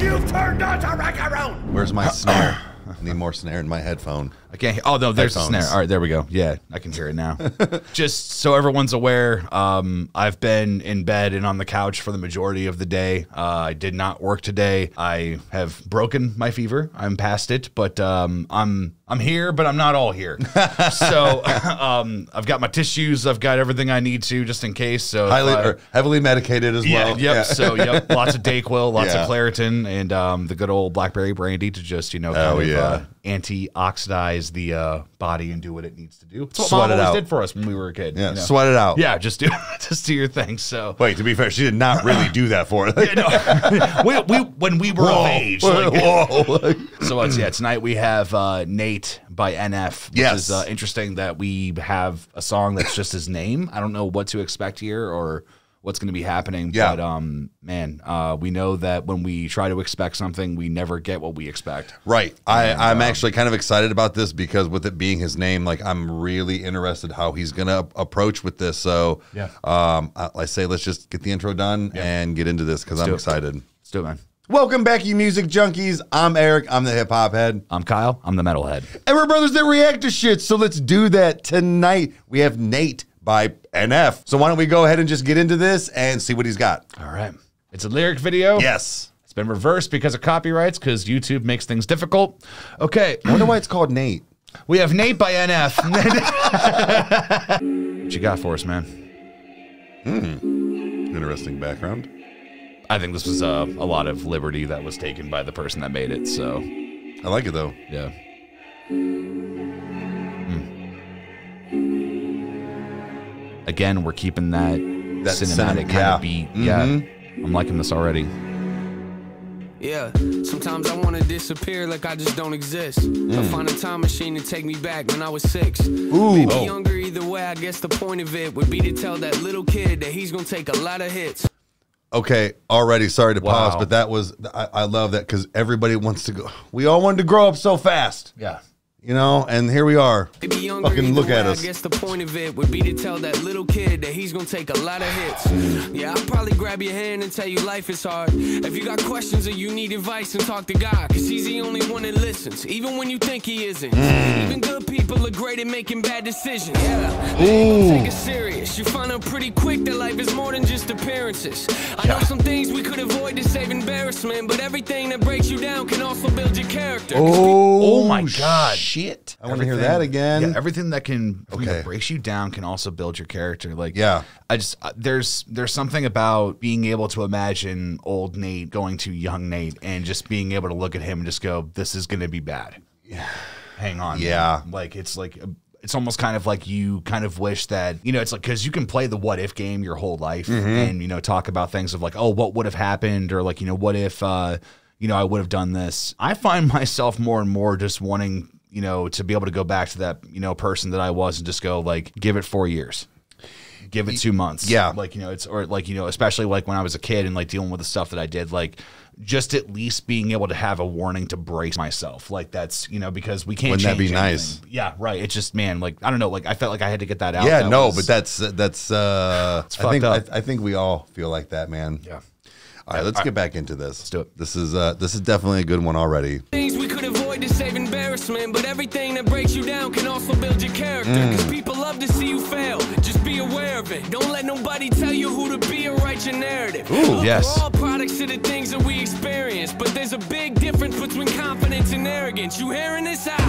You've turned on to Rykerroad. Where's my snare? I need more snare in my headphone. I can't. Oh no, there's the snare. All right, there we go. Yeah, I can hear it now. Just so everyone's aware, I've been in bed and on the couch for the majority of the day. I did not work today. I have broken my fever. I'm past it, but I'm here, but I'm not all here. So I've got my tissues. I've got everything I need to just in case. So heavily medicated as well. Yep. Yeah. So lots of Dayquil, lots of Claritin, and the good old blackberry brandy to just antioxidize the body and do what it needs to do. That's what Sweat Mom it always out. did for us when we were a kid. Yeah, you know? sweat it out. Yeah, just do your thing. So wait, to be fair, she did not really do that for us. when we were of age. So Hmm. tonight we have Nate by NF, which is interesting that we have a song that's just his name. I don't know what to expect here or what's going to be happening. Yeah. But man, we know that when we try to expect something, we never get what we expect. Right. I'm actually kind of excited about this because with it being his name, like I'm really interested how he's going to approach with this. So I say let's just get the intro done and get into this because I'm excited. Let's do it, man. Welcome back, you music junkies. I'm Eric. I'm the hip hop head. I'm Kyle. I'm the metal head. And we're brothers that react to shit. So let's do that tonight. We have Nate by NF. So why don't we go ahead and just get into this and see what he's got? All right. It's a lyric video. Yes. It's been reversed because of copyrights because YouTube makes things difficult. Okay. I wonder why it's called Nate. We have Nate by NF. What you got for us, man? Interesting background. I think this was a lot of liberty that was taken by the person that made it, so. I like it, though. Yeah. Again, we're keeping that cinematic kind of beat. Yeah, I'm liking this already. Yeah, sometimes I want to disappear like I just don't exist. I find a time machine to take me back when I was 6. Maybe younger either way, I guess the point of it would be to tell that little kid that he's going to take a lot of hits. Okay, already sorry to pause, but that was, I love that because everybody wants to go. We all wanted to grow up so fast. Yeah. You know, and here we are. Fucking look at us. I guess the point of it would be to tell that little kid that he's gonna take a lot of hits. Yeah, I'll probably grab your hand and tell you life is hard. If you got questions or you need advice, and talk to God, cause he's the only one that listens, even when you think he isn't. Even good people are great at making bad decisions. Yeah, take it serious. You find out pretty quick that life is more than just appearances. I know some things we could avoid to save embarrassment, but everything that breaks you down can also build your character. Oh my God. Shit. I want to hear that again. Yeah, everything that can breaks you down can also build your character. Like, I just there's something about being able to imagine old Nate going to young Nate and just being able to look at him and just go, this is going to be bad. Yeah. Hang on. Yeah. Man. Like, it's almost kind of like you kind of wish that, you know, it's like, because you can play the what if game your whole life and, you know, talk about things of like, oh, what would have happened? Or like, you know, what if, you know, I would have done this. I find myself more and more just wanting, you know, to be able to go back to that, you know, person that I was and just go like, give it 4 years, give it 2 months. Yeah. Like, you know, it's, or like, you know, especially like when I was a kid and like dealing with the stuff that I did, like just at least being able to have a warning to brace myself. Like that's, you know, because we can't. Wouldn't that be anything. Nice? Yeah. Right. It's just, man, like, I don't know. Like I felt like I had to get that out. Yeah, that no, was, but that's, I think we all feel like that, man. Yeah. All right, let's get back into this. Let's do it. This is definitely a good one already. Things we could avoid to save embarrassment, but everything that breaks you down can also build your character. Cause people love to see you fail. Just be aware of it. Don't let nobody tell you who to be or write your narrative. Ooh, yes. We're all products of the things that we experience, but there's a big difference between confidence and arrogance. You hearing this out?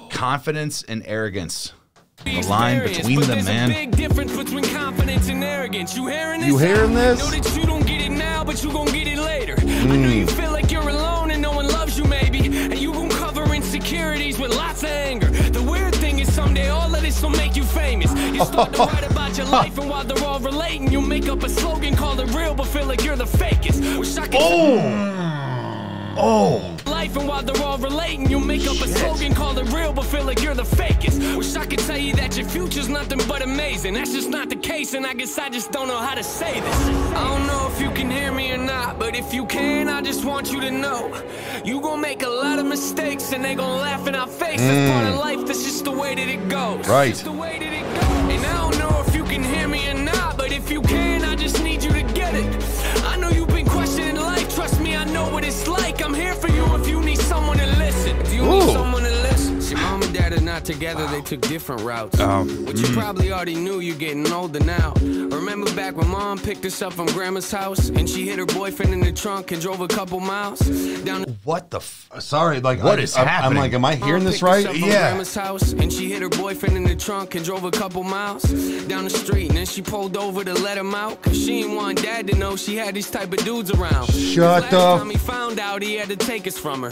Confidence and arrogance. The line between them, man. There's a big difference between confidence and arrogance. You hearing this? You hearing this? Know that you don't get it now, but you gon' get it later. I know you feel like you're alone and no one loves you, maybe, and you gon' cover insecurities with lots of anger. The weird thing is someday all of this will make you famous. You start to write about your life, and while they're all relating, you'll make up a slogan, call it real, but feel like you're the fakest. Wish I could life, and while they're all relating, you'll make up a slogan, call it real, but feel like you're the fakest. Wish I could tell you that your future's nothing but amazing. That's just not the case, and I guess I just don't know how to say this. I don't know if you can hear me or not, but if you can, I just want you to know you gon' make a lot of mistakes, and they gon' laugh in our face. That's part of life, that's just the way that it goes. Right. Just the way that it goes. And I don't know if you can hear me or not, but if you can, I just need you to get it. I know you've been questioning life. not together, they took different routes. But you probably already knew you're getting older now. Remember back when Mom picked us up from Grandma's house and she hid her boyfriend in the trunk and drove a couple miles down. What the? Sorry, like what is happening? I'm like, am I hearing this right? Yeah. Grandma's house and she hid her boyfriend in the trunk and drove a couple miles down the street, and then she pulled over to let him out because she didn't want Dad to know she had these type of dudes around. Shut up. Last time he found out, he had to take us from her.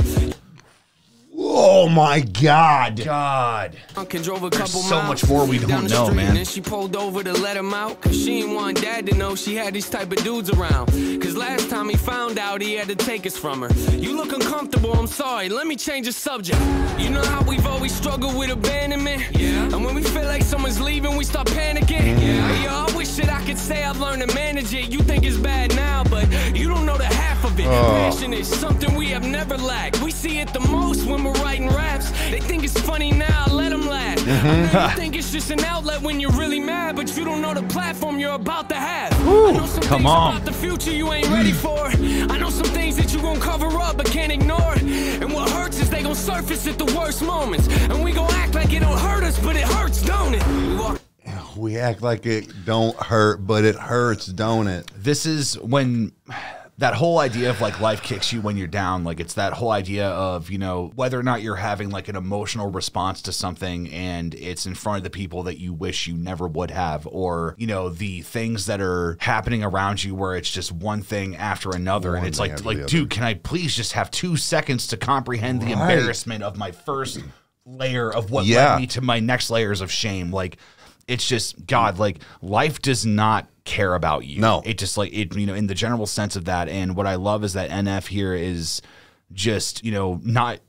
Oh my God. There's so much more we don't know, man. And then she pulled over to let him out because she didn't want Dad to know she had these type of dudes around. Because last time he found out, he had to take us from her. You look uncomfortable, I'm sorry. Let me change the subject. You know how we've always struggled with abandonment? Yeah. And when we feel like someone's leaving, we start panicking? Yeah. Yo, I wish that I could say I've learned to manage it. You think it's bad now, but you don't know the half of it. Passion is something we have never lacked. We see it the most when we're writing raps. They think it's funny now, let them laugh. I know you think it's just an outlet when you're really mad, but you don't know the platform you're about to have. I know some things about the future you ain't ready for. I know some things that you gon' cover up but can't ignore. And what hurts is they gon' surface at the worst moments. And we gon' act like it don't hurt us, but it hurts, don't it? We act like it don't hurt, but it hurts, don't it? This is when that whole idea of like life kicks you when you're down. Like it's that whole idea of, you know, whether or not you're having like an emotional response to something and it's in front of the people that you wish you never would have, or, you know, the things that are happening around you where it's just one thing after another. And it's like, dude, can I please just have 2 seconds to comprehend the embarrassment of my first layer of what led me to my next layers of shame? Like, it's just, God, like, life does not care about you. No. It just, like, it, you know, in the general sense of that. And what I love is that NF here is just, not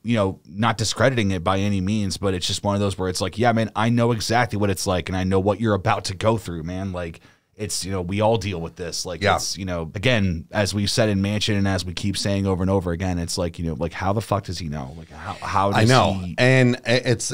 discrediting it by any means, but it's just one of those where it's like, yeah, man, I know exactly what it's like, and I know what you're about to go through, man. Like, it's, we all deal with this. Like, it's, again, as we've said in Mansion and as we keep saying over and over again, it's like, like, how the fuck does he know? Like, how does he? And it's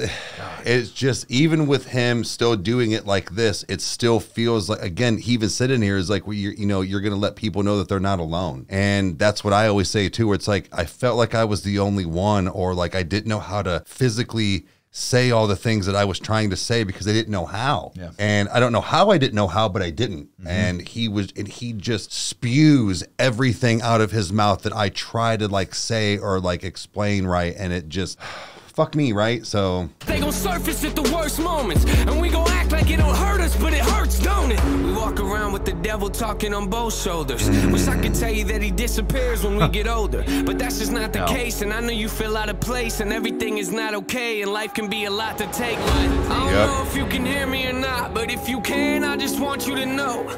just, even with him still doing it like this, it still feels like, again, he even said in here is like, well, you're going to let people know that they're not alone. And that's what I always say too, where it's like, I felt like I was the only one, or like I didn't know how to physically say all the things that I was trying to say because I didn't know how. Yeah. And I don't know how I didn't know how, but I didn't. And he just spews everything out of his mouth that I try to like say or like explain right. And it just, fuck me, right? So they gon' surface at the worst moments, and we gon' act like it don't hurt us, but it hurts, don't it? We walk around with the devil talking on both shoulders. Wish I could tell you that he disappears when we get older, but that's just not the case. And I know you feel out of place, and everything is not okay, and life can be a lot to take. I don't know if you can hear me or not, but if you can, I just want you to know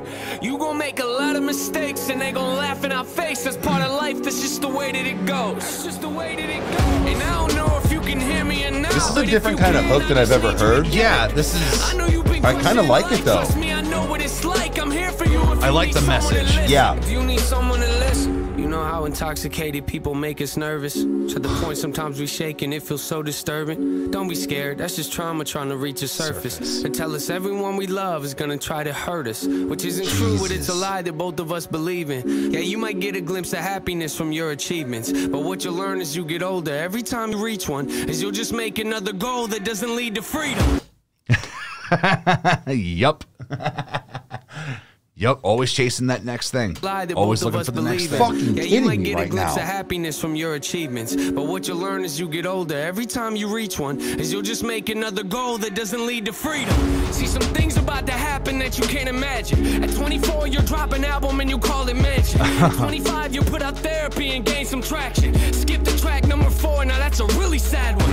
you gon' make a lot of mistakes, and they gon' laugh in our face. That's part of life. That's just the way that it goes. That's just the way that it goes. And I don't know if you can hear me or not. This is a different kind of hook than I've ever heard. Yeah, this is. I kind of like it though. I like the message. Yeah. If you need someone to listen. You know how intoxicated people make us nervous, to the point sometimes we shake and it feels so disturbing. Don't be scared, that's just trauma trying to reach the surface. And tell us everyone we love is gonna try to hurt us, which isn't true, but it's a lie that both of us believe in. Yeah, you might get a glimpse of happiness from your achievements, but what you'll learn as you get older, every time you reach one, is you'll just make another goal that doesn't lead to freedom. Yup. Yep, always chasing that next thing. Always looking for the next thing. Fucking yeah, kidding you might me get right a glimpse now. of happiness from your achievements, but what you'll learn as you get older, every time you reach one, is you'll just make another goal that doesn't lead to freedom. See, some things about to happen that you can't imagine. At 24, you'll drop an album and you call it Mansion. At 25, you'll put out therapy and gain some traction. Skip to track number 4, now that's a really sad one.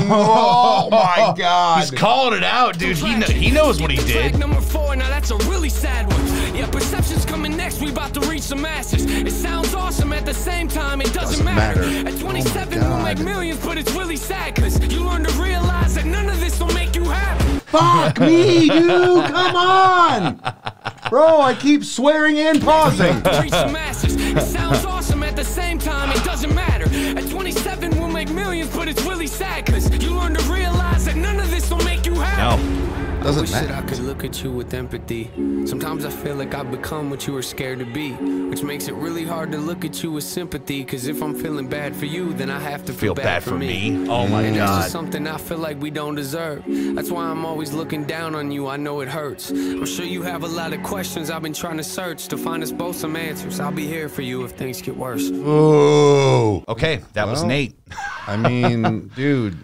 Oh my God. He's calling it out, dude. He knows what he did. Number 4, now that's a really sad one. Yeah, Perception's coming next. We about to reach some masses. It sounds awesome at the same time. It doesn't matter. At 27, we'll make millions, but it's really sad because you learn to realize that none of this will make you happy. Fuck me, dude. Come on. Bro, I keep swearing and pausing. Reach some masses. It sounds awesome at the same time. It doesn't matter. At 27, we'll make millions, but it's really sad because you learn to realize that none of this will make you happy. No. doesn't I wish match. that I could look at you with empathy. Sometimes I feel like I've become what you were scared to be, which makes it really hard to look at you with sympathy. Cause if I'm feeling bad for you, then I have to feel bad for me. Oh my and God. that's just something I feel like we don't deserve. That's why I'm always looking down on you. I know it hurts. I'm sure you have a lot of questions I've been trying to search to find us both some answers. I'll be here for you if things get worse. Oh. Okay, that was Nate. I mean, dude.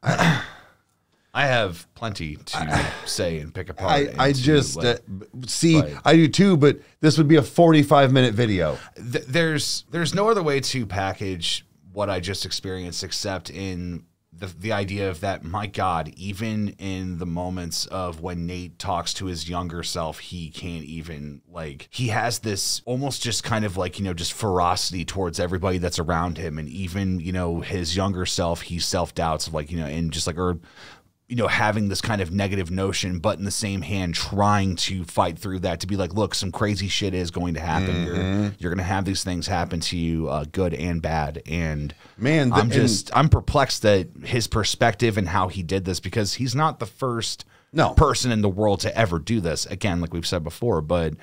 I have plenty to say and pick apart. I just see. I do too, but this would be a 45-minute video. There's no other way to package what I just experienced except in the idea of that. My God, even in the moments of when Nate talks to his younger self, he can't even he has this almost just kind of just ferocity towards everybody that's around him, and even his younger self, he self-doubts of and just having this kind of negative notion, but in the same hand, trying to fight through that to be like, look, some crazy shit is going to happen. You're going to have these things happen to you, good and bad. And man, I'm perplexed at his perspective and how he did this, because he's not the first person in the world to ever do this. Again, like we've said before, but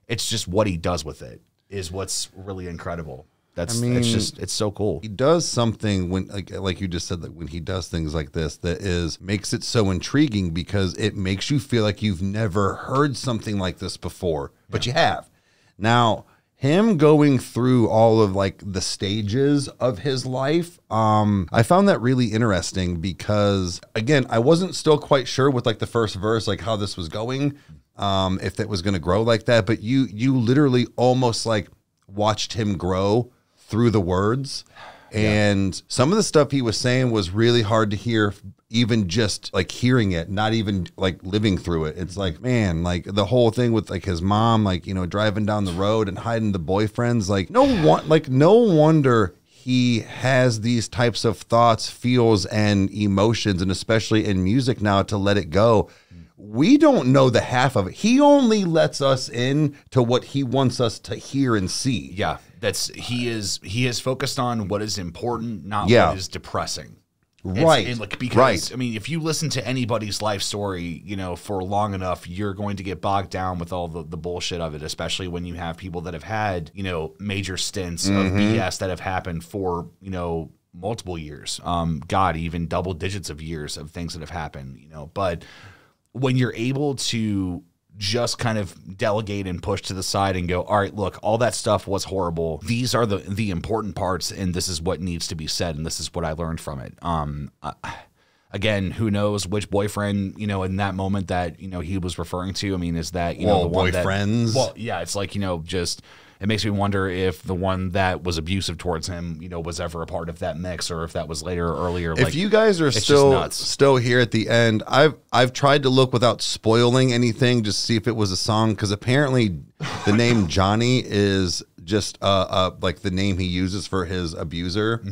it's just what he does with it is what's really incredible. It's so cool. He does something when, like you just said, that when he does things like this, makes it so intriguing because it makes you feel like you've never heard something like this before, but you have. Now, him going through all of the stages of his life, I found that really interesting because, again, I wasn't still quite sure with the first verse, how this was going, if it was going to grow like that, but you literally almost watched him grow through the words. And some of the stuff he was saying was really hard to hear, even just hearing it, not even living through it. It's man, the whole thing with his mom, driving down the road and hiding the boyfriends, no wonder he has these types of thoughts, feels, and emotions, and especially in music now, to let it go. We don't know the half of it. He only lets us in to what he wants us to hear and see. Yeah, he is focused on what is important, not what is depressing. Right. Because I mean, if you listen to anybody's life story, for long enough, you're going to get bogged down with all the bullshit of it, especially when you have people that have had, major stints of BS that have happened for, multiple years. God, even double digits of years of things that have happened, but when you're able to just kind of delegate and push to the side and go, all right, look, all that stuff was horrible. These are the important parts, and this is what needs to be said, and this is what I learned from it. Again, who knows which boyfriend, in that moment that, he was referring to. I mean, is that, the one boyfriends? Yeah, it's just... It makes me wonder if the one that was abusive towards him, was ever a part of that mix, or if that was later or earlier. If you guys are still here at the end, I've tried to look without spoiling anything, just see if it was a song, because apparently the name Johnny is just the name he uses for his abuser.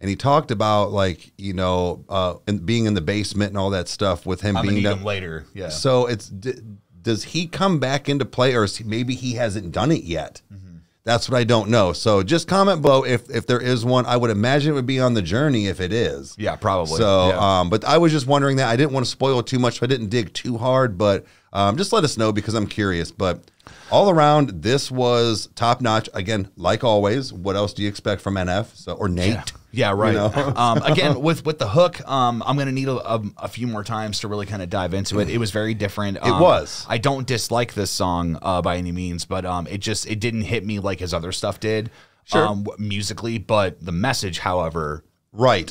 And he talked about and being in the basement and all that stuff with him being done later. Yeah. So does he come back into play, or maybe he hasn't done it yet? That's what I don't know. So just comment below if there is one. I would imagine it would be on the journey if it is. Yeah, probably. So, but I was just wondering that. I didn't want to spoil it too much, so I didn't dig too hard. But just let us know, because I'm curious. But all around, this was top notch. Again, like always, what else do you expect from NF or Nate? Yeah, right. Again, with the hook, I'm going to need a few more times to really kind of dive into it. It was very different. It was. I don't dislike this song by any means, but it didn't hit me like his other stuff did, musically. But the message, however, right,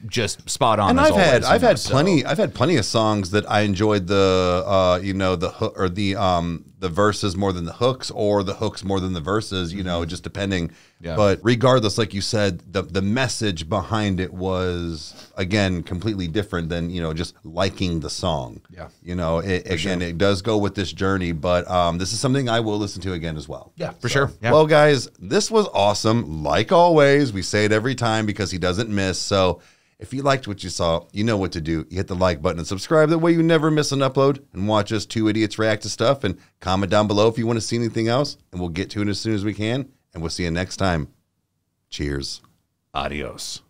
just spot on. And I've had plenty of songs that I enjoyed the hook or the verses more than the hooks, or the hooks more than the verses, just depending. Yeah. But regardless, like you said, the message behind it was, again, completely different than, just liking the song. Yeah. It does go with this journey, but this is something I will listen to again as well. Yeah, for sure. Yeah. Well, guys, this was awesome. Like always, we say it every time because he doesn't miss. So if you liked what you saw, you know what to do. You hit the like button and subscribe. That way you never miss an upload, and watch us two idiots react to stuff, and comment down below if you want to see anything else, and we'll get to it as soon as we can. And we'll see you next time. Cheers. Adios.